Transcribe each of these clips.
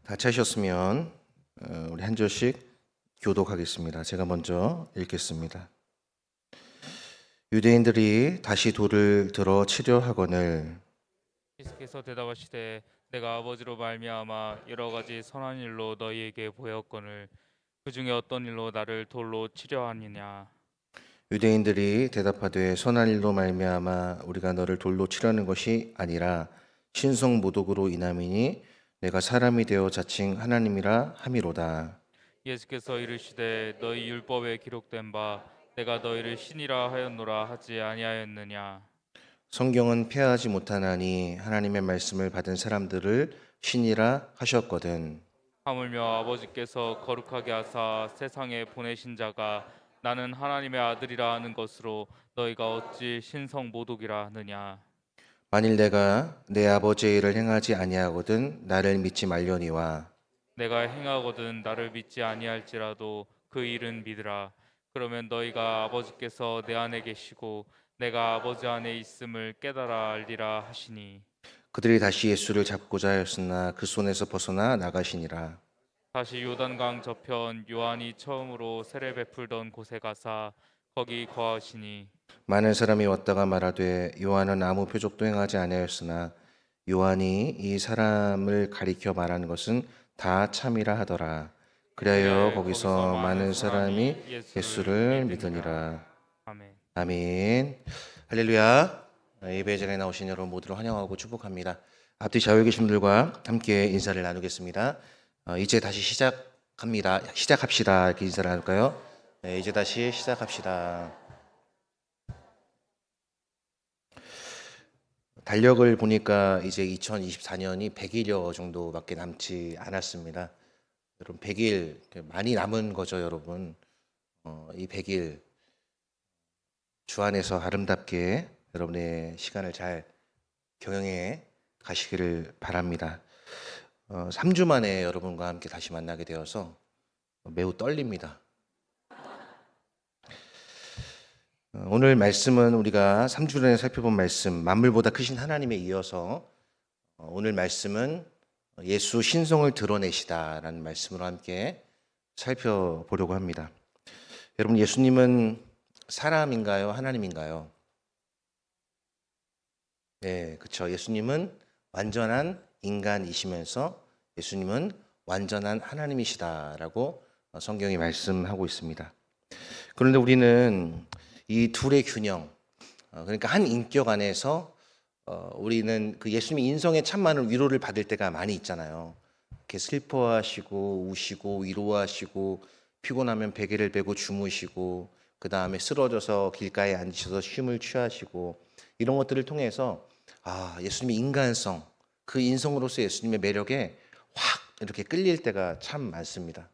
같이 하셨으면 우리 한 절씩 교독하겠습니다. 제가 먼저 읽겠습니다. 유대인들이 다시 돌을 들어 치려 하거늘 예수께서 대답하시되 내가 아버지로 말미암아 여러 가지 선한 일로 너희에게 보였거늘 그 중에 어떤 일로 나를 돌로 치려 하느냐. 유대인들이 대답하되 선한 일로 말미암아 우리가 너를 돌로 치려는 것이 아니라 신성 모독으로 인함이니 내가 사람이 되어 자칭 하나님이라 함이로다. 예수께서 이르시되 너희 율법에 기록된 바 내가 너희를 신이라 하였노라 하지 아니하였느냐. 성경은 폐하지 못하나니 하나님의 말씀을 받은 사람들을 신이라 하셨거든. 하물며 아버지께서 거룩하게 하사 세상에 보내신 자가 나는 하나님의 아들이라 하는 것으로 너희가 어찌 신성 모독이라 하느냐. 만일 내가 내 아버지의 일을 행하지 아니하거든 나를 믿지 말려니와. 내가 행하거든 나를 믿지 아니할지라도 그 일은 믿으라. 그러면 너희가 아버지께서 내 안에 계시고 내가 아버지 안에 있음을 깨달아 알리라 하시니. 그들이 다시 예수를 잡고자 하였으나 그 손에서 벗어나 나가시니라. 다시 요단강 저편 요한이 처음으로 세례 베풀던 곳에 가사 거기 거하시니. 많은 사람이 왔다가 말하되 요한은 아무 표적도 행하지 아니하였으나 요한이 이 사람을 가리켜 말하는 것은 다 참이라 하더라. 그리하여 그리하여 거기서 거기서 많은 많은 사람이 사람이 예수를 예수를 믿으니라. 믿으니라. 아멘. 아멘. 할렐루야. 예배 자리에 나오신 여러분 모두를 환영하고 축복합니다. 앞뒤 좌우에 계신 분들과 함께 인사를 나누겠습니다. 이제 다시 시작합시다. 이렇게 인사를 나눌까요? 네, 이제 다시 시작합시다. 달력을 보니까 이제 2024년이 100일여 정도밖에 남지 않았습니다. 여러분 100일 많이 남은 거죠, 여러분. 이 100일 주 안에서 아름답게 여러분의 시간을 잘 경영해 가시기를 바랍니다. 3주 만에 여러분과 함께 다시 만나게 되어서 매우 떨립니다. 오늘 말씀은 우리가 3주 전에 살펴본 말씀, 만물보다 크신 하나님에 이어서 오늘 말씀은 예수 신성을 드러내시다라는 말씀으로 함께 살펴보려고 합니다. 여러분, 예수님은 사람인가요? 하나님인가요? 네, 그렇죠. 예수님은 완전한 인간이시면서 예수님은 완전한 하나님이시다라고 성경이 말씀하고 있습니다. 그런데 우리는 이 둘의 균형, 그러니까 한 인격 안에서 우리는 그 예수님의 인성에 참 많은 위로를 받을 때가 많이 있잖아요. 이렇게 슬퍼하시고 우시고 위로하시고 피곤하면 베개를 베고 주무시고 그 다음에 쓰러져서 길가에 앉으셔서 쉼을 취하시고 이런 것들을 통해서 예수님의 인간성, 그 인성으로서 예수님의 매력에 확 이렇게 끌릴 때가 참 많습니다.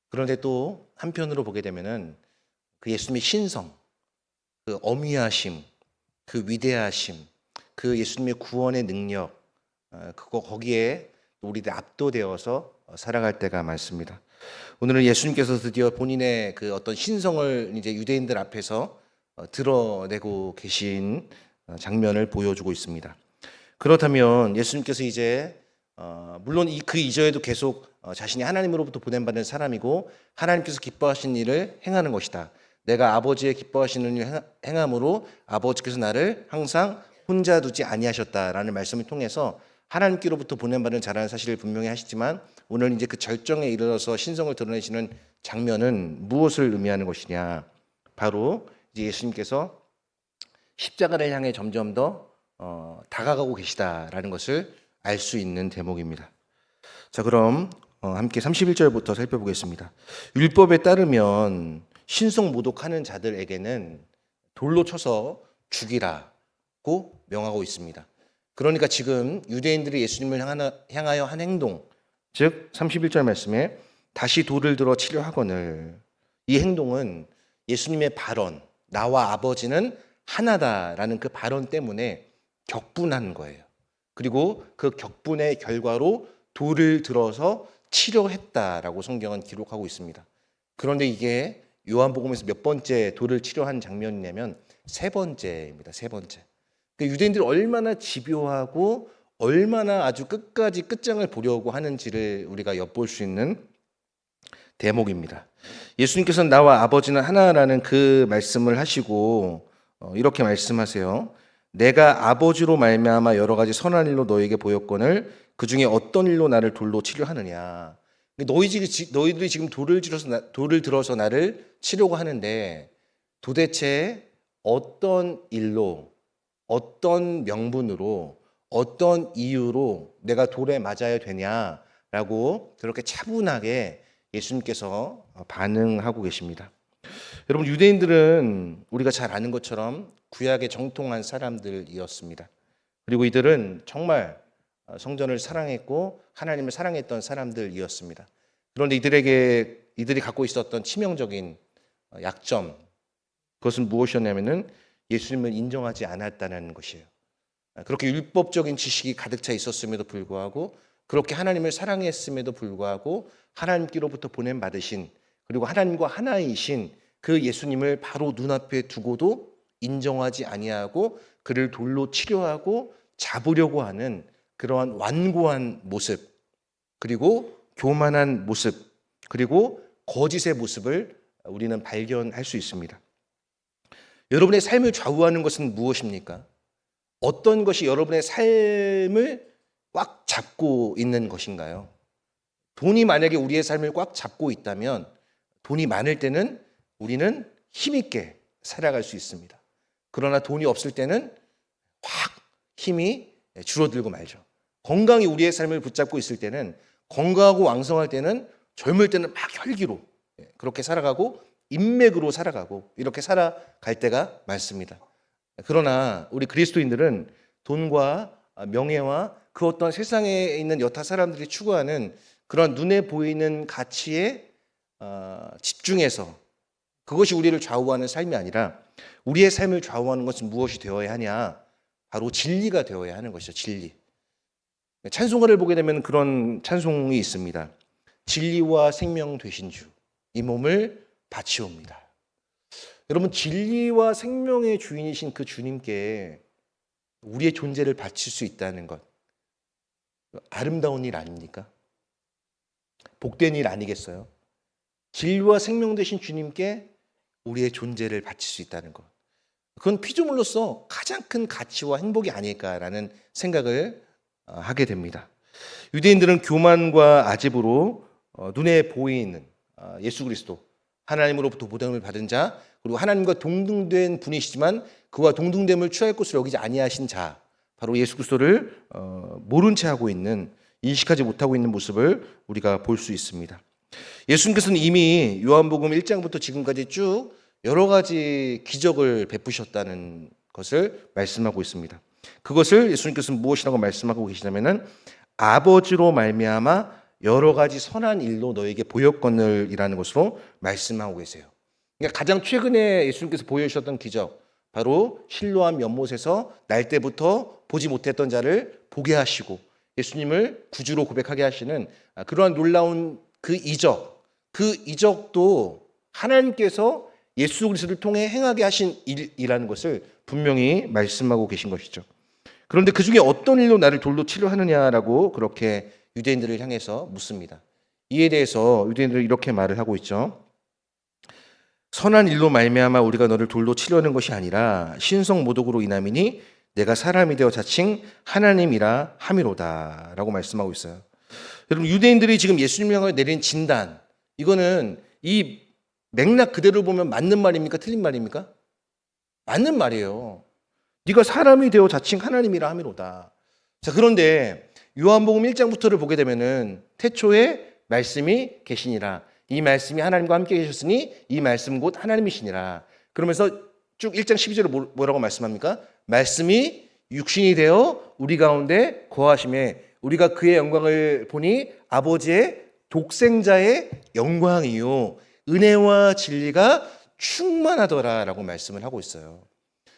그런데 또 한편으로 보게 되면은 그 예수님의 신성, 그 어미하심, 그 위대하심, 그 예수님의 구원의 능력, 거기에 우리들 압도되어서 살아갈 때가 많습니다. 오늘은 예수님께서 드디어 본인의 그 어떤 신성을 이제 유대인들 앞에서 드러내고 계신 장면을 보여주고 있습니다. 그렇다면 예수님께서 이제 물론 그 이전에도 계속 자신이 하나님으로부터 보냄받은 사람이고 하나님께서 기뻐하신 일을 행하는 것이다. 내가 아버지의 기뻐하시는 일을 행함으로 아버지께서 나를 항상 혼자 두지 아니하셨다라는 말씀을 통해서 하나님께로부터 보냄받은 자라는 사실을 분명히 하시지만 오늘 이제 그 절정에 이르러서 신성을 드러내시는 장면은 무엇을 의미하는 것이냐? 바로 이제 예수님께서 십자가를 향해 점점 더 다가가고 계시다라는 것을 알 수 있는 대목입니다. 자, 그럼 함께 31절부터 살펴보겠습니다. 율법에 따르면 신성 모독하는 자들에게는 돌로 쳐서 죽이라고 명하고 있습니다. 그러니까 지금 유대인들이 예수님을 향하여 한 행동, 즉 31절 말씀에 다시 돌을 들어 치려 하거늘, 이 행동은 예수님의 발언, 나와 아버지는 하나다라는 그 발언 때문에 격분한 거예요. 그리고 그 격분의 결과로 돌을 들어서 치려 했다라고 성경은 기록하고 있습니다. 그런데 이게 요한복음에서 몇 번째 돌을 치려 한 장면이냐면 세 번째입니다. 세 번째. 그러니까 유대인들이 얼마나 집요하고 얼마나 아주 끝까지 끝장을 보려고 하는지를 우리가 엿볼 수 있는 대목입니다. 예수님께서는 나와 아버지는 하나라는 그 말씀을 하시고 이렇게 말씀하세요. 내가 아버지로 말미암아 여러 가지 선한 일로 너에게 보였거늘 그 중에 어떤 일로 나를 돌로 치료하느냐. 너희들이 지금 돌을 들어서 나를 치려고 하는데 도대체 어떤 일로, 어떤 명분으로, 어떤 이유로 내가 돌에 맞아야 되냐라고 그렇게 차분하게 예수님께서 반응하고 계십니다. 여러분, 유대인들은 우리가 잘 아는 것처럼 구약에 정통한 사람들이었습니다. 그리고 이들은 정말 성전을 사랑했고 하나님을 사랑했던 사람들이었습니다. 그런데 이들이 갖고 있었던 치명적인 약점, 그것은 무엇이었냐면은 예수님을 인정하지 않았다는 것이에요. 그렇게 율법적인 지식이 가득 차 있었음에도 불구하고, 그렇게 하나님을 사랑했음에도 불구하고 하나님께로부터 보냄 받으신, 그리고 하나님과 하나이신 그 예수님을 바로 눈앞에 두고도 인정하지 아니하고 그를 돌로 치려하고 잡으려고 하는 그러한 완고한 모습, 그리고 교만한 모습, 그리고 거짓의 모습을 우리는 발견할 수 있습니다. 여러분의 삶을 좌우하는 것은 무엇입니까? 어떤 것이 여러분의 삶을 꽉 잡고 있는 것인가요? 돈이 만약에 우리의 삶을 꽉 잡고 있다면, 돈이 많을 때는 우리는 힘있게 살아갈 수 있습니다. 그러나 돈이 없을 때는 확 힘이 줄어들고 말죠. 건강이 우리의 삶을 붙잡고 있을 때는, 건강하고 왕성할 때는, 젊을 때는 막 혈기로 그렇게 살아가고 인맥으로 살아가고 이렇게 살아갈 때가 많습니다. 그러나 우리 그리스도인들은 돈과 명예와 그 어떤 세상에 있는 여타 사람들이 추구하는 그런 눈에 보이는 가치에 집중해서, 그것이 우리를 좌우하는 삶이 아니라 우리의 삶을 좌우하는 것은 무엇이 되어야 하냐? 바로 진리가 되어야 하는 것이죠. 진리. 찬송가를 보게 되면 그런 찬송이 있습니다. 진리와 생명 되신 주, 이 몸을 바치옵니다. 여러분, 진리와 생명의 주인이신 그 주님께 우리의 존재를 바칠 수 있다는 것, 아름다운 일 아닙니까? 복된 일 아니겠어요? 진리와 생명 되신 주님께 우리의 존재를 바칠 수 있다는 것, 그건 피조물로서 가장 큰 가치와 행복이 아닐까라는 생각을 하게 됩니다. 유대인들은 교만과 아집으로 눈에 보이는 예수 그리스도, 하나님으로부터 보냄을 받은 자, 그리고 하나님과 동등된 분이시지만 그와 동등됨을 취할 것으로 여기지 아니하신 자, 바로 예수 그리스도를 모른 채 하고 있는, 인식하지 못하고 있는 모습을 우리가 볼 수 있습니다. 예수님께서는 이미 요한복음 1장부터 지금까지 쭉 여러 가지 기적을 베푸셨다는 것을 말씀하고 있습니다. 그것을 예수님께서는 무엇이라고 말씀하고 계시냐면은 아버지로 말미암아 여러 가지 선한 일로 너에게 보였거늘이라는 것으로 말씀하고 계세요. 그러니까 가장 최근에 예수님께서 보여주셨던 기적, 바로 실로암 연못에서 날 때부터 보지 못했던 자를 보게 하시고 예수님을 구주로 고백하게 하시는 그러한 놀라운 그 이적도 하나님께서 예수 그리스도를 통해 행하게 하신 일이라는 것을 분명히 말씀하고 계신 것이죠. 그런데 그 중에 어떤 일로 나를 돌로 치료하느냐라고 그렇게 유대인들을 향해서 묻습니다. 이에 대해서 유대인들은 이렇게 말을 하고 있죠. 선한 일로 말미암아 우리가 너를 돌로 치려는 것이 아니라 신성 모독으로 인함이니 내가 사람이 되어 자칭 하나님이라 함이로다라고 말씀하고 있어요. 여러분, 유대인들이 지금 예수님을 향해 내린 진단, 이거는 이 맥락 그대로 보면 맞는 말입니까? 틀린 말입니까? 맞는 말이에요. 네가 사람이 되어 자칭 하나님이라 함이로다. 자, 그런데 요한복음 1장부터를 보게 되면은 태초에 말씀이 계시니라. 이 말씀이 하나님과 함께 계셨으니 이 말씀 곧 하나님이시니라. 그러면서 쭉 1장 12절에 뭐라고 말씀합니까? 말씀이 육신이 되어 우리 가운데 거하심에 우리가 그의 영광을 보니 아버지의 독생자의 영광이요 은혜와 진리가 충만하더라라고 말씀을 하고 있어요.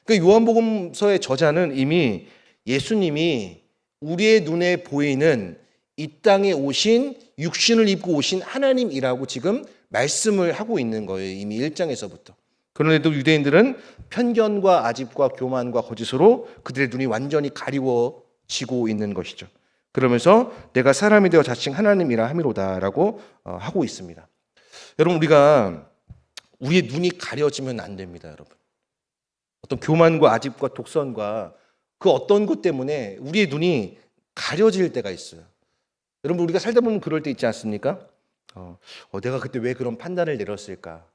그 요한복음서의 저자는 이미 예수님이 우리의 눈에 보이는 이 땅에 오신, 육신을 입고 오신 하나님이라고 지금 말씀을 하고 있는 거예요. 이미 1장에서부터. 그런데도 유대인들은 편견과 아집과 교만과 거짓으로 그들의 눈이 완전히 가리워져 지고 있는 것이죠. 그러면서 내가 사람이 되어 자칭 하나님이라 함이로다라고 하고 있습니다. 여러분, 우리가 우리의 눈이 가려지면 안 됩니다, 여러분. 어떤 교만과 아집과 독선과 그 어떤 것 때문에 우리의 눈이 가려질 때가 있어요. 여러분, 우리가 살다 보면 그럴 때 있지 않습니까? 내가 그때 왜 그런 판단을 내렸을까?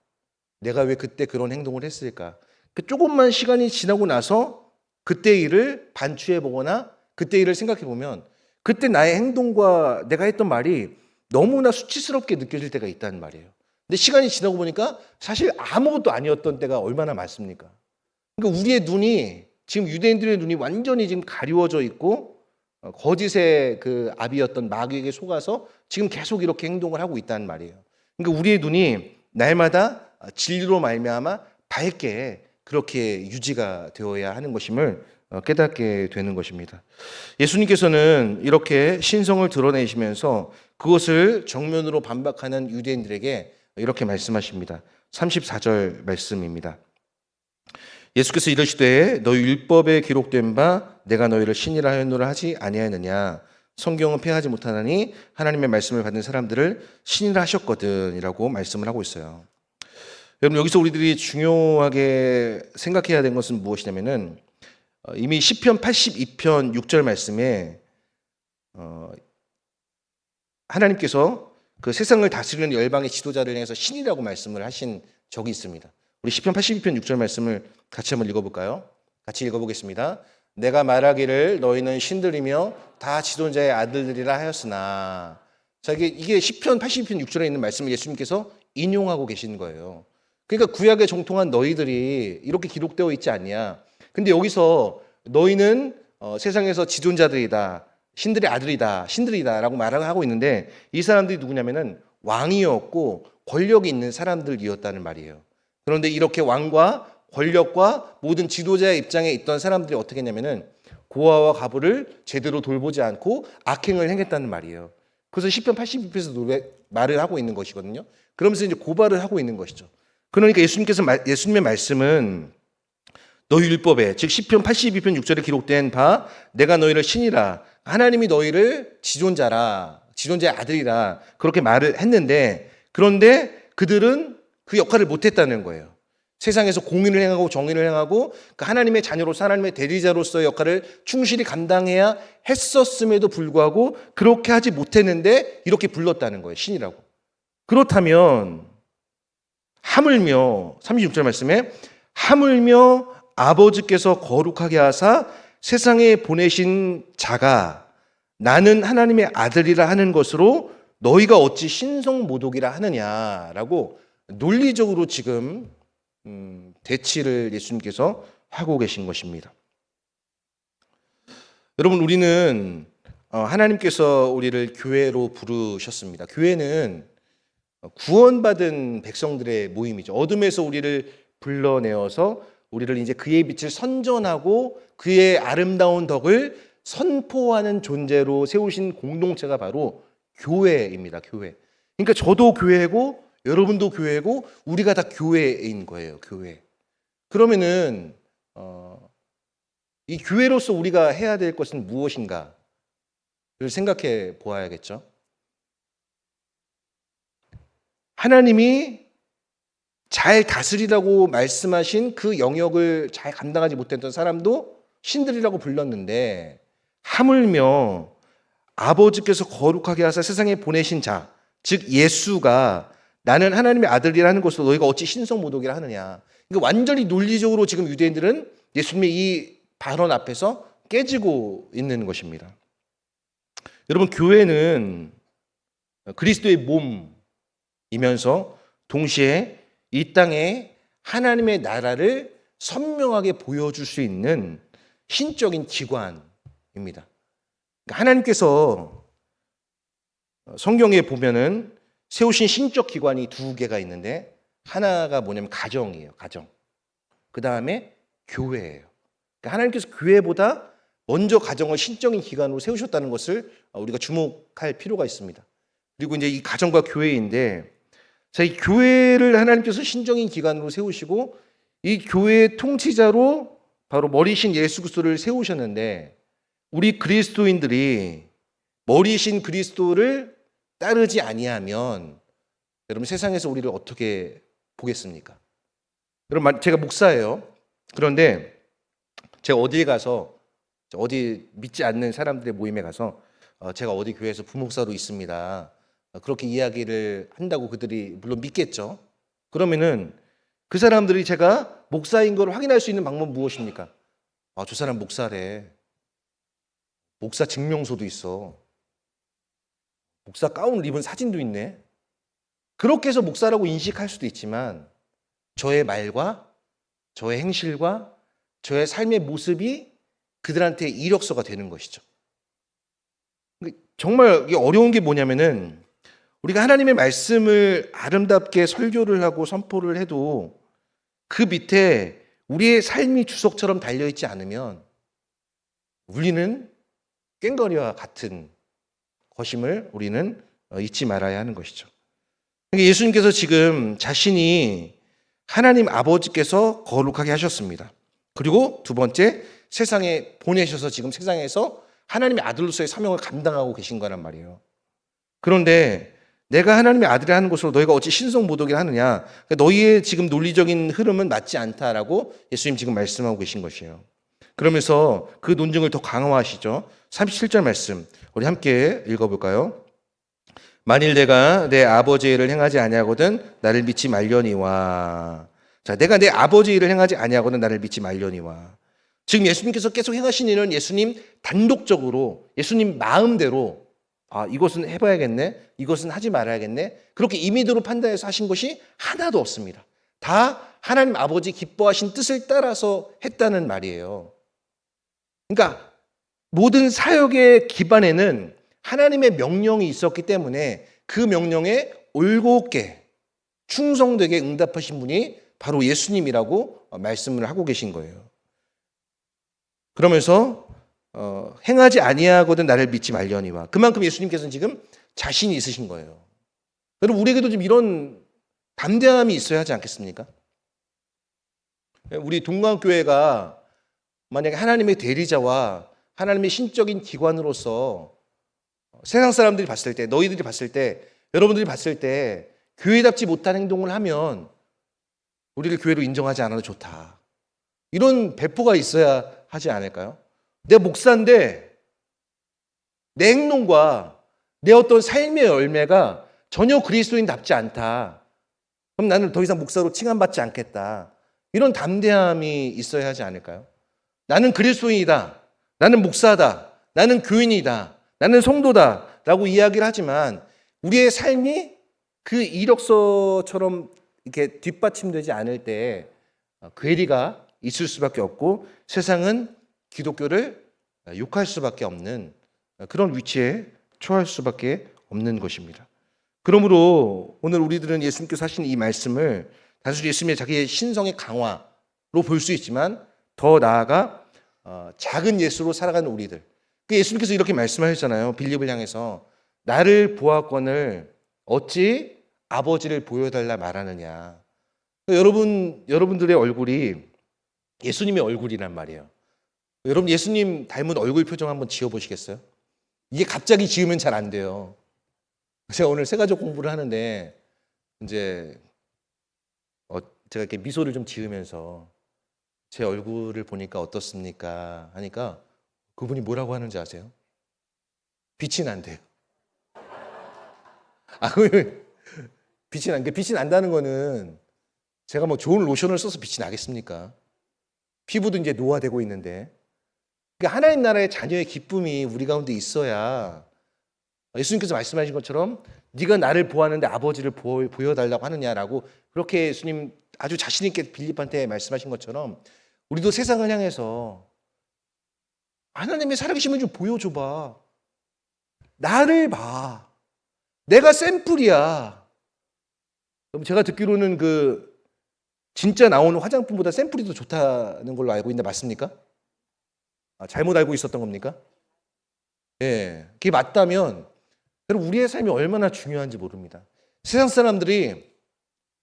내가 왜 그때 그런 행동을 했을까? 그 조금만 시간이 지나고 나서 그때 일을 반추해 보거나 그때 일을 생각해 보면 그때 나의 행동과 내가 했던 말이 너무나 수치스럽게 느껴질 때가 있다는 말이에요. 근데 시간이 지나고 보니까 사실 아무것도 아니었던 때가 얼마나 많습니까? 그러니까 우리의 눈이 지금 유대인들의 눈이 완전히 지금 가리워져 있고 거짓의 그 아비였던 마귀에게 속아서 지금 계속 이렇게 행동을 하고 있다는 말이에요. 그러니까 우리의 눈이 날마다 진리로 말미암아 밝게 그렇게 유지가 되어야 하는 것임을 깨닫게 되는 것입니다. 예수님께서는 이렇게 신성을 드러내시면서 그것을 정면으로 반박하는 유대인들에게 이렇게 말씀하십니다. 34절 말씀입니다. 예수께서 이르시되 너희 율법에 기록된 바 내가 너희를 신이라 하였노라 하지 아니하였느냐. 성경은 폐하지 못하나니 하나님의 말씀을 받는 사람들을 신이라 하셨거든이라고 말씀을 하고 있어요. 여러분, 여기서 우리들이 중요하게 생각해야 되는 것은 무엇이냐면은 이미 시편 82편 6절 말씀에 하나님께서 그 세상을 다스리는 열방의 지도자를 향해서 신이라고 말씀을 하신 적이 있습니다. 우리 시편 82편 6절 말씀을 같이 한번 읽어볼까요? 같이 읽어보겠습니다. 내가 말하기를 너희는 신들이며 다 지도자의 아들들이라 하였으나. 자, 이게 시편 82편 6절에 있는 말씀을 예수님께서 인용하고 계신 거예요. 그러니까 구약에 정통한 너희들이 이렇게 기록되어 있지 않냐. 근데 여기서 너희는 세상에서 지존자들이다, 신들의 아들이다, 신들이다 라고 말을 하고 있는데 이 사람들이 누구냐면은 왕이었고 권력이 있는 사람들이었다는 말이에요. 그런데 이렇게 왕과 권력과 모든 지도자의 입장에 있던 사람들이 어떻게 했냐면은 고아와 과부를 제대로 돌보지 않고 악행을 행했다는 말이에요. 그래서 시편 82편에서 말을 하고 있는 것이거든요. 그러면서 이제 고발을 하고 있는 것이죠. 그러니까 예수님의 말씀은 너희 율법에, 즉 시편 82편 6절에 기록된 바 내가 너희를 신이라, 하나님이 너희를 지존자라, 지존자의 아들이라 그렇게 말을 했는데, 그런데 그들은 그 역할을 못했다는 거예요. 세상에서 공의를 행하고 정의를 행하고 그 하나님의 자녀로서 하나님의 대리자로서의 역할을 충실히 감당해야 했었음에도 불구하고 그렇게 하지 못했는데 이렇게 불렀다는 거예요. 신이라고. 그렇다면 하물며 36절 말씀에 하물며 아버지께서 거룩하게 하사 세상에 보내신 자가 나는 하나님의 아들이라 하는 것으로 너희가 어찌 신성모독이라 하느냐라고 논리적으로 지금 대치를 예수님께서 하고 계신 것입니다. 여러분, 우리는 하나님께서 우리를 교회로 부르셨습니다. 교회는 구원받은 백성들의 모임이죠. 어둠에서 우리를 불러내어서 우리를 이제 그의 빛을 선전하고 그의 아름다운 덕을 선포하는 존재로 세우신 공동체가 바로 교회입니다. 교회. 그러니까 저도 교회고 여러분도 교회고 우리가 다 교회인 거예요. 교회. 그러면은 이 교회로서 우리가 해야 될 것은 무엇인가를 생각해 보아야겠죠. 하나님이 잘 다스리라고 말씀하신 그 영역을 잘 감당하지 못했던 사람도 신들이라고 불렀는데 하물며 아버지께서 거룩하게 하사 세상에 보내신 자, 즉 예수가 나는 하나님의 아들이라는 것으로 너희가 어찌 신성모독이라 하느냐. 그러니까 완전히 논리적으로 지금 유대인들은 예수님의 이 발언 앞에서 깨지고 있는 것입니다. 여러분, 교회는 그리스도의 몸이면서 동시에 이 땅에 하나님의 나라를 선명하게 보여줄 수 있는 신적인 기관입니다. 그러니까 하나님께서 성경에 보면은 세우신 신적 기관이 두 개가 있는데 하나가 뭐냐면 가정이에요. 가정. 그 다음에 교회예요. 그러니까 하나님께서 교회보다 먼저 가정을 신적인 기관으로 세우셨다는 것을 우리가 주목할 필요가 있습니다. 그리고 이제 이 가정과 교회인데, 자, 이 교회를 하나님께서 신적인 기관으로 세우시고 이 교회의 통치자로 바로 머리신 예수 그리스도를 세우셨는데 우리 그리스도인들이 머리신 그리스도를 따르지 아니하면 여러분 세상에서 우리를 어떻게 보겠습니까? 여러분 제가 목사예요. 그런데 제가 어디에 가서 어디 믿지 않는 사람들의 모임에 가서 제가 어디 교회에서 부목사로 있습니다. 그렇게 이야기를 한다고 그들이 물론 믿겠죠. 그러면은 그 사람들이 제가 목사인 걸 확인할 수 있는 방법은 무엇입니까? 저 사람 목사래. 목사 증명서도 있어. 목사 가운을 입은 사진도 있네. 그렇게 해서 목사라고 인식할 수도 있지만 저의 말과 저의 행실과 저의 삶의 모습이 그들한테 이력서가 되는 것이죠. 정말 이게 어려운 게 뭐냐면은 우리가 하나님의 말씀을 아름답게 설교를 하고 선포를 해도 그 밑에 우리의 삶이 주석처럼 달려있지 않으면 우리는 꽹과리와 같은 것임을 우리는 잊지 말아야 하는 것이죠. 예수님께서 지금 자신이 하나님 아버지께서 거룩하게 하셨습니다. 그리고 두 번째, 세상에 보내셔서 지금 세상에서 하나님의 아들로서의 사명을 감당하고 계신 거란 말이에요. 그런데 내가 하나님의 아들이 하는 것으로 너희가 어찌 신성모독이라 하느냐. 너희의 지금 논리적인 흐름은 맞지 않다라고 예수님 지금 말씀하고 계신 것이에요. 그러면서 그 논증을 더 강화하시죠. 37절 말씀 우리 함께 읽어볼까요? 만일 내가 내 아버지의 일을 행하지 아니하거든 나를 믿지 말려니와. 자, 내가 내 아버지의 일을 행하지 아니하거든 나를 믿지 말려니와. 지금 예수님께서 계속 행하신 일은 예수님 단독적으로 예수님 마음대로 이것은 해봐야겠네, 이것은 하지 말아야겠네, 그렇게 임의대로 판단해서 하신 것이 하나도 없습니다. 다 하나님 아버지 기뻐하신 뜻을 따라서 했다는 말이에요. 그러니까 모든 사역의 기반에는 하나님의 명령이 있었기 때문에 그 명령에 올곧게 충성되게 응답하신 분이 바로 예수님이라고 말씀을 하고 계신 거예요. 그러면서 행하지 아니하거든 나를 믿지 말려니와. 그만큼 예수님께서는 지금 자신이 있으신 거예요. 여러분 우리에게도 좀 이런 담대함이 있어야 하지 않겠습니까? 우리 동강교회가 만약에 하나님의 대리자와 하나님의 신적인 기관으로서 세상 사람들이 봤을 때, 너희들이 봤을 때, 여러분들이 봤을 때 교회답지 못한 행동을 하면 우리를 교회로 인정하지 않아도 좋다, 이런 배포가 있어야 하지 않을까요? 내 목사인데 내 행동과 내 어떤 삶의 열매가 전혀 그리스도인답지 않다, 그럼 나는 더 이상 목사로 칭함받지 않겠다, 이런 담대함이 있어야 하지 않을까요? 나는 그리스도인이다, 나는 목사다, 나는 교인이다, 나는 성도다 라고 이야기를 하지만 우리의 삶이 그 이력서처럼 이렇게 뒷받침되지 않을 때 괴리가 있을 수밖에 없고 세상은 기독교를 욕할 수밖에 없는 그런 위치에 처할 수밖에 없는 것입니다. 그러므로 오늘 우리들은 예수님께서 하신 이 말씀을 단순히 예수님의 자기의 신성의 강화로 볼 수 있지만 더 나아가 작은 예수로 살아가는 우리들, 예수님께서 이렇게 말씀하셨잖아요. 빌립을 향해서 나를 보았거늘 어찌 아버지를 보여달라 말하느냐. 여러분들의 얼굴이 예수님의 얼굴이란 말이에요. 여러분 예수님 닮은 얼굴 표정 한번 지어보시겠어요? 이게 갑자기 지으면 잘 안 돼요. 제가 오늘 세가족 공부를 하는데 이제 제가 이렇게 미소를 좀 지으면서 제 얼굴을 보니까 어떻습니까? 하니까 그분이 뭐라고 하는지 아세요? 빛이 난대요. 빛이 난다는 거는 제가 뭐 좋은 로션을 써서 빛이 나겠습니까? 피부도 이제 노화되고 있는데. 그러니까 하나님 나라의 자녀의 기쁨이 우리 가운데 있어야 예수님께서 말씀하신 것처럼 네가 나를 보았는데 아버지를 보여달라고 하느냐라고 그렇게 예수님 아주 자신 있게 빌립한테 말씀하신 것처럼 우리도 세상을 향해서 하나님의 살아계심을 좀 보여줘봐. 나를 봐. 내가 샘플이야. 그럼 제가 듣기로는 진짜 나오는 화장품보다 샘플이 더 좋다는 걸로 알고 있는데 맞습니까? 잘못 알고 있었던 겁니까? 예, 그게 맞다면 여러분 우리의 삶이 얼마나 중요한지 모릅니다. 세상 사람들이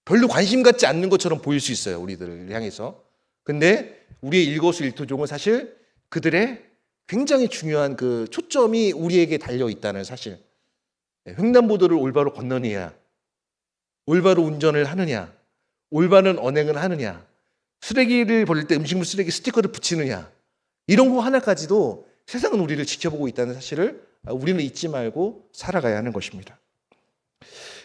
별로 관심 갖지 않는 것처럼 보일 수 있어요, 우리들을 향해서. 근데 우리의 일거수일투족은 사실 그들의 굉장히 중요한 그 초점이 우리에게 달려 있다는 사실. 횡단보도를 올바로 건너느냐, 올바로 운전을 하느냐, 올바른 언행을 하느냐, 쓰레기를 버릴 때 음식물 쓰레기 스티커를 붙이느냐, 이런 거 하나까지도 세상은 우리를 지켜보고 있다는 사실을 우리는 잊지 말고 살아가야 하는 것입니다.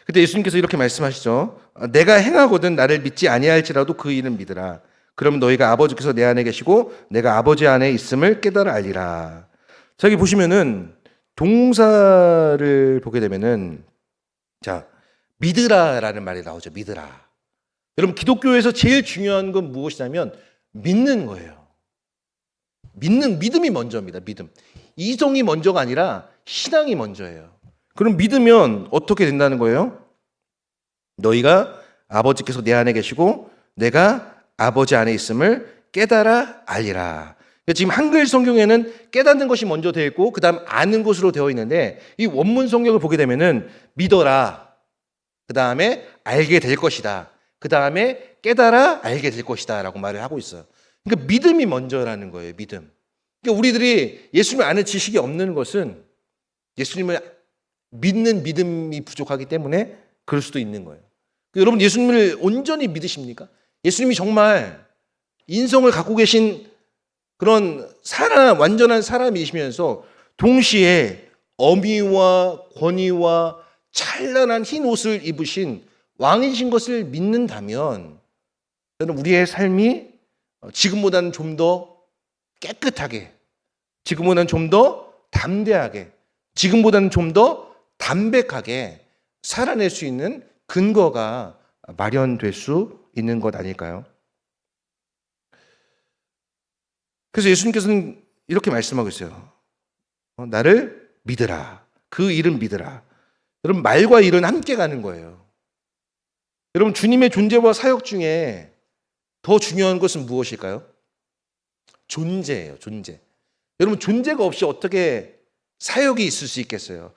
그때 예수님께서 이렇게 말씀하시죠. 내가 행하거든 나를 믿지 아니할지라도 그 일은 믿으라. 그러면 너희가 아버지께서 내 안에 계시고 내가 아버지 안에 있음을 깨달아 알리라. 자, 여기 보시면은 동사를 보게 되면은 자, 믿으라라는 말이 나오죠. 믿으라. 여러분, 기독교에서 제일 중요한 건 무엇이냐면 믿는 거예요. 믿음이 먼저입니다. 믿음. 이성이 먼저가 아니라 신앙이 먼저예요. 그럼 믿으면 어떻게 된다는 거예요? 너희가 아버지께서 내 안에 계시고 내가 아버지 안에 있음을 깨달아 알리라. 지금 한글 성경에는 깨닫는 것이 먼저 되어 있고 그 다음 아는 것으로 되어 있는데 이 원문 성경을 보게 되면은 믿어라, 그 다음에 알게 될 것이다, 그 다음에 깨달아 알게 될 것이다 라고 말을 하고 있어요. 그러니까 믿음이 먼저라는 거예요. 믿음. 그러니까 우리들이 예수님을 아는 지식이 없는 것은 예수님을 믿는 믿음이 부족하기 때문에 그럴 수도 있는 거예요. 여러분, 예수님을 온전히 믿으십니까? 예수님이 정말 인성을 갖고 계신 그런 완전한 사람이시면서 동시에 어미와 권위와 찬란한 흰 옷을 입으신 왕이신 것을 믿는다면 저는 우리의 삶이 지금보다는 좀 더 깨끗하게, 지금보다는 좀 더 담대하게, 지금보다는 좀 더 담백하게 살아낼 수 있는 근거가 마련될 수 있는 것 아닐까요? 그래서 예수님께서는 이렇게 말씀하고 있어요. 나를 믿으라. 그 일은 믿으라. 여러분, 말과 일은 함께 가는 거예요. 여러분, 주님의 존재와 사역 중에 더 중요한 것은 무엇일까요? 존재예요. 존재. 여러분, 존재가 없이 어떻게 사역이 있을 수 있겠어요?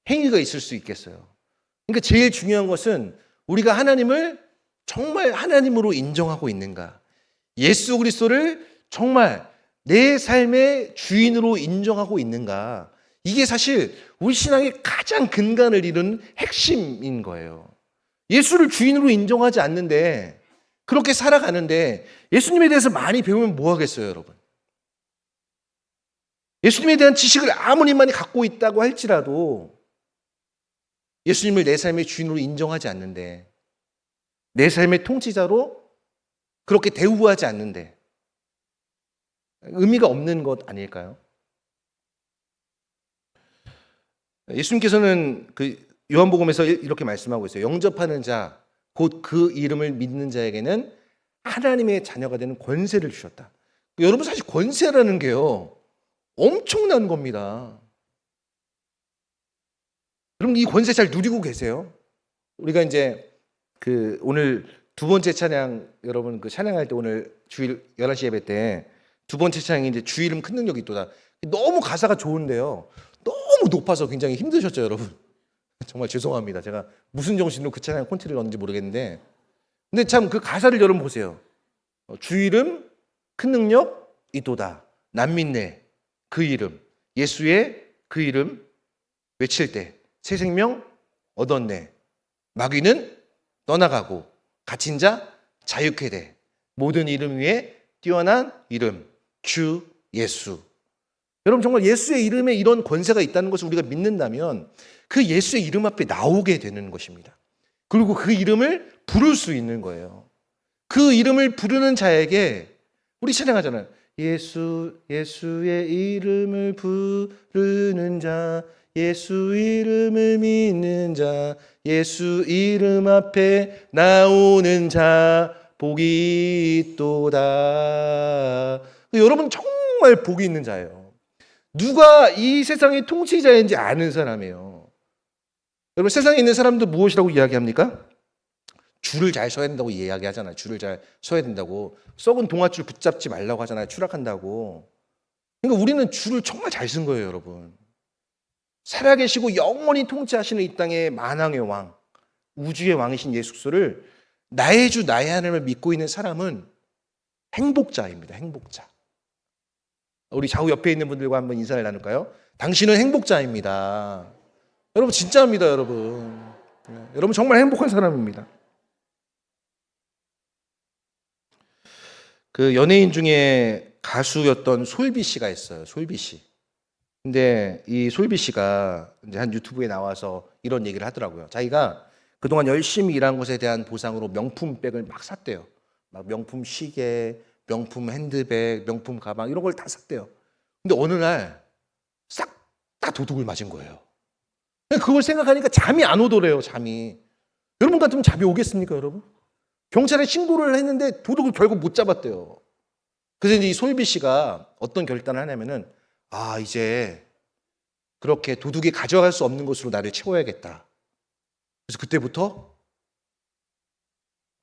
행위가 있을 수 있겠어요? 그러니까 제일 중요한 것은 우리가 하나님을 정말 하나님으로 인정하고 있는가? 예수 그리스도를 정말 내 삶의 주인으로 인정하고 있는가? 이게 사실 우리 신앙의 가장 근간을 이루는 핵심인 거예요. 예수를 주인으로 인정하지 않는데 그렇게 살아가는데 예수님에 대해서 많이 배우면 뭐 하겠어요, 여러분? 예수님에 대한 지식을 아무리 많이 갖고 있다고 할지라도 예수님을 내 삶의 주인으로 인정하지 않는데, 내 삶의 통치자로 그렇게 대우하지 않는데 의미가 없는 것 아닐까요? 예수님께서는 그 요한복음에서 이렇게 말씀하고 있어요. 영접하는 자, 곧 그 이름을 믿는 자에게는 하나님의 자녀가 되는 권세를 주셨다. 여러분, 사실 권세라는 게요, 엄청난 겁니다. 여러분, 이 권세 잘 누리고 계세요? 우리가 이제 오늘 두 번째 찬양, 여러분 그 찬양할 때 오늘 주일 11시 예배 때 두 번째 찬양이 이제 주 이름 큰 능력이 있도다. 너무 가사가 좋은데요, 너무 높아서 굉장히 힘드셨죠, 여러분? 정말 죄송합니다. 제가 무슨 정신으로 그 찬양 콘티를 넣었는지 모르겠는데, 근데 참 그 가사를 여러분 보세요. 주 이름 큰 능력 있도다. 난 믿네. 그 이름, 예수의 그 이름 외칠 때 새 생명 얻었네. 마귀는 떠나가고 갇힌 자 자유케 돼. 모든 이름 위에 뛰어난 이름 주 예수. 여러분, 정말 예수의 이름에 이런 권세가 있다는 것을 우리가 믿는다면 그 예수의 이름 앞에 나오게 되는 것입니다. 그리고 그 이름을 부를 수 있는 거예요. 그 이름을 부르는 자에게 우리 찬양하잖아요. 예수의 이름을 부르는 자, 예수 이름을 믿는 자, 예수 이름 앞에 나오는 자 복이 있도다. 여러분, 정말 복이 있는 자예요. 누가 이 세상의 통치자인지 아는 사람이에요. 여러분, 세상에 있는 사람들 무엇이라고 이야기합니까? 줄을 잘 서야 된다고 이야기하잖아요. 줄을 잘 서야 된다고. 썩은 동아줄 붙잡지 말라고 하잖아요. 추락한다고. 그러니까 우리는 줄을 정말 잘 쓴 거예요, 여러분. 살아계시고 영원히 통치하시는 이 땅의 만왕의 왕, 우주의 왕이신 예수 그리스도를 나의 주 나의 하나님을 믿고 있는 사람은 행복자입니다. 행복자. 우리 좌우 옆에 있는 분들과 한번 인사를 나눌까요? 당신은 행복자입니다. 여러분 진짜입니다, 여러분. 여러분 정말 행복한 사람입니다. 그 연예인 중에 가수였던 솔비 씨가 있어요. 솔비 씨. 근데 이 솔비 씨가 이제 한 유튜브에 나와서 이런 얘기를 하더라고요. 자기가 그동안 열심히 일한 것에 대한 보상으로 명품백을 막 샀대요. 막 명품 시계, 명품 핸드백, 명품 가방 이런 걸 다 샀대요. 근데 어느 날 싹 다 도둑을 맞은 거예요. 그걸 생각하니까 잠이 안 오더래요, 잠이. 여러분 같으면 잠이 오겠습니까, 여러분? 경찰에 신고를 했는데 도둑을 결국 못 잡았대요. 그래서 이제 이 솔비 씨가 어떤 결단을 하냐면은 이제 그렇게 도둑이 가져갈 수 없는 것으로 나를 채워야겠다. 그래서 그때부터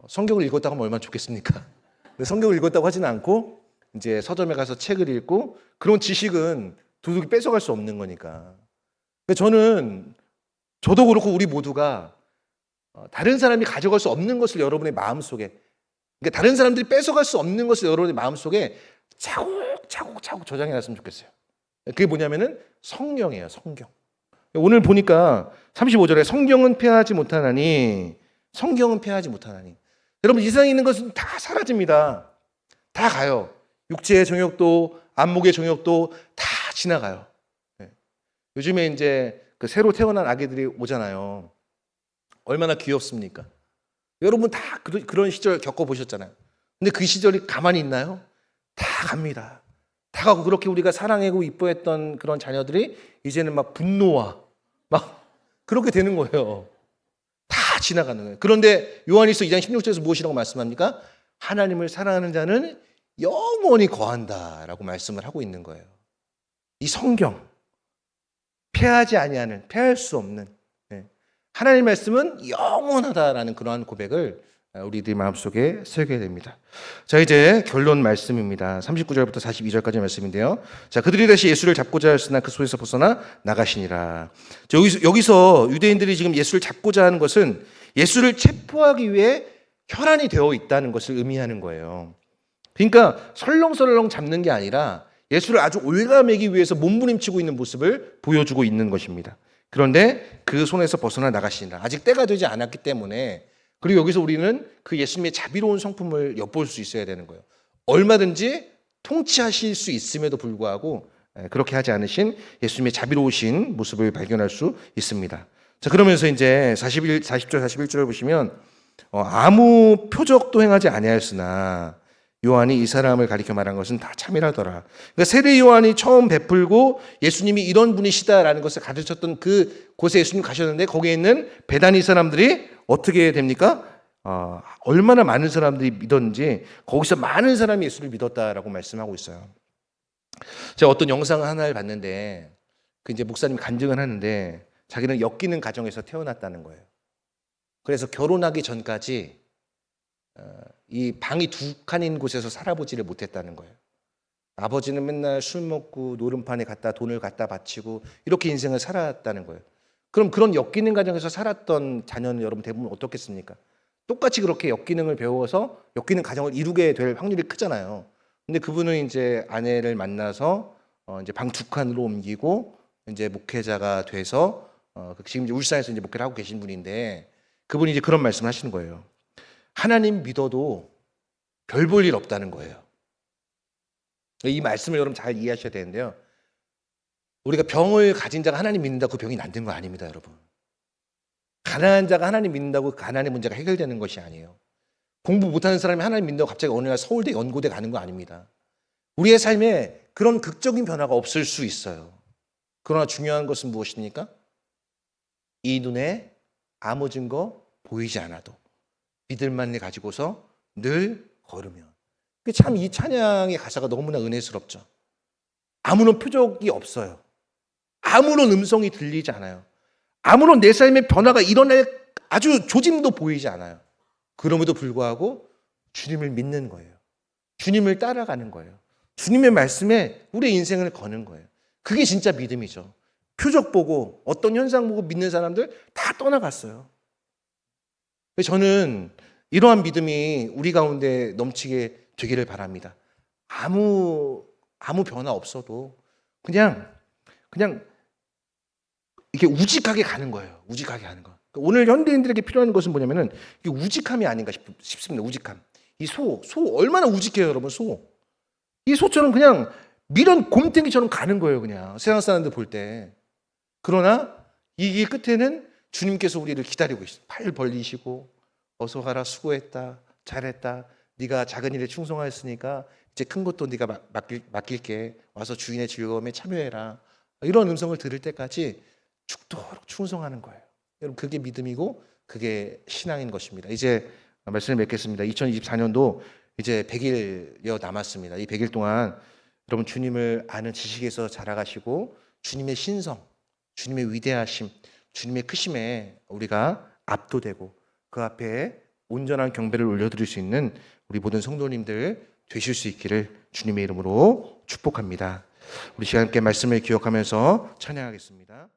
성경을 읽었다고 하면 얼마나 좋겠습니까? 근데 성경을 읽었다고 하지는 않고 이제 서점에 가서 책을 읽고 그런 지식은 도둑이 뺏어갈 수 없는 거니까. 저도 그렇고 우리 모두가 다른 사람이 가져갈 수 없는 것을 여러분의 마음속에, 그러니까 다른 사람들이 뺏어갈 수 없는 것을 여러분의 마음속에 차곡차곡 저장해 놨으면 좋겠어요. 그게 뭐냐면은 성경이에요, 성경. 오늘 보니까 35절에 성경은 패하지 못하나니, 성경은 패하지 못하나니. 여러분 이 세상에 있는 것은 다 사라집니다. 다 가요. 육체의 정욕도 안목의 정욕도 다 지나가요. 요즘에 이제 그 새로 태어난 아기들이 오잖아요. 얼마나 귀엽습니까? 여러분 다 그런 시절 겪어보셨잖아요. 근데 그 시절이 가만히 있나요? 다 갑니다. 다 가고 그렇게 우리가 사랑하고 이뻐했던 그런 자녀들이 이제는 막 분노와 막 그렇게 되는 거예요. 다 지나가는 거예요. 그런데 요한일서 2장 16절에서 무엇이라고 말씀합니까? 하나님을 사랑하는 자는 영원히 거한다라고 말씀을 하고 있는 거예요. 이 성경 패하지 아니하는, 패할 수 없는 하나님의 말씀은 영원하다라는 그러한 고백을 우리들 마음속에 새기게 됩니다. 자, 이제 결론 말씀입니다. 39절부터 42절까지 말씀인데요. 자, 그들이 다시 예수를 잡고자 하였으나 그 손에서 벗어나 나가시니라. 여기서 유대인들이 지금 예수를 잡고자 하는 것은 예수를 체포하기 위해 혈안이 되어 있다는 것을 의미하는 거예요. 그러니까 설렁설렁 잡는 게 아니라 예수를 아주 올가매기 위해서 몸부림치고 있는 모습을 보여주고 있는 것입니다. 그런데 그 손에서 벗어나 나가시니라. 아직 때가 되지 않았기 때문에, 그리고 여기서 우리는 그 예수님의 자비로운 성품을 엿볼 수 있어야 되는 거예요. 얼마든지 통치하실 수 있음에도 불구하고 그렇게 하지 않으신 예수님의 자비로우신 모습을 발견할 수 있습니다. 자, 그러면서 이제 40절, 41절을 보시면 아무 표적도 행하지 아니하였으나 요한이 이 사람을 가리켜 말한 것은 다 참이라더라. 그러니까 세례 요한이 처음 베풀고 예수님이 이런 분이시다라는 것을 가르쳤던 그 곳에 예수님 가셨는데 거기에 있는 베다니 사람들이 어떻게 됩니까? 얼마나 많은 사람들이 믿었는지 거기서 많은 사람이 예수를 믿었다라고 말씀하고 있어요. 제가 어떤 영상 하나를 봤는데 그 이제 목사님이 간증을 하는데 자기는 엮이는 가정에서 태어났다는 거예요. 그래서 결혼하기 전까지 이 방이 두 칸인 곳에서 살아보지를 못했다는 거예요. 아버지는 맨날 술 먹고 노름판에 갖다 돈을 갖다 바치고 이렇게 인생을 살았다는 거예요. 그럼 그런 엮이는 가정에서 살았던 자녀는 여러분 대부분 어떻겠습니까? 똑같이 그렇게 엮이는을 배워서 엮이는 가정을 이루게 될 확률이 크잖아요. 근데 그분은 이제 아내를 만나서 이제 방 두 칸으로 옮기고 이제 목회자가 돼서 지금 이제 울산에서 이제 목회를 하고 계신 분인데 그분이 이제 그런 말씀을 하시는 거예요. 하나님 믿어도 별 볼 일 없다는 거예요. 이 말씀을 여러분 잘 이해하셔야 되는데요. 우리가 병을 가진 자가 하나님 믿는다고 그 병이 낫는 거 아닙니다, 여러분. 가난한 자가 하나님 믿는다고 가난의 문제가 해결되는 것이 아니에요. 공부 못하는 사람이 하나님 믿는다고 갑자기 어느 날 서울대 연고대 가는 거 아닙니다. 우리의 삶에 그런 극적인 변화가 없을 수 있어요. 그러나 중요한 것은 무엇입니까? 이 눈에 아무 증거 보이지 않아도 믿을만을 가지고서 늘 걸으면. 참 이 찬양의 가사가 너무나 은혜스럽죠. 아무런 표적이 없어요. 아무런 음성이 들리지 않아요. 아무런 내 삶의 변화가 일어날 아주 조짐도 보이지 않아요. 그럼에도 불구하고 주님을 믿는 거예요. 주님을 따라가는 거예요. 주님의 말씀에 우리의 인생을 거는 거예요. 그게 진짜 믿음이죠. 표적 보고 어떤 현상 보고 믿는 사람들 다 떠나갔어요. 저는 이러한 믿음이 우리 가운데 넘치게 되기를 바랍니다. 아무 아무 변화 없어도 그냥 이게 우직하게 가는 거예요. 우직하게 가는 거. 그러니까 오늘 현대인들에게 필요한 것은 뭐냐면은 이게 우직함이 아닌가 싶습니다. 우직함. 이 소 얼마나 우직해요, 여러분. 이 소처럼 그냥 밀은 곰탱이처럼 가는 거예요, 그냥 세상 사람들 볼 때. 그러나 이 끝에는 주님께서 우리를 기다리고 있어요. 팔 벌리시고 어서 가라, 수고했다, 잘했다. 네가 작은 일에 충성하였으니까 이제 큰 것도 네가 맡길게. 와서 주인의 즐거움에 참여해라. 이런 음성을 들을 때까지 죽도록 충성하는 거예요. 여러분, 그게 믿음이고 그게 신앙인 것입니다. 이제 말씀을 맺겠습니다. 2024년도 이제 100일여 남았습니다. 이 100일 동안 여러분 주님을 아는 지식에서 자라가시고 주님의 신성, 주님의 위대하심, 주님의 크심에 우리가 압도되고 그 앞에 온전한 경배를 올려드릴 수 있는 우리 모든 성도님들 되실 수 있기를 주님의 이름으로 축복합니다. 우리 시간 함께 말씀을 기억하면서 찬양하겠습니다.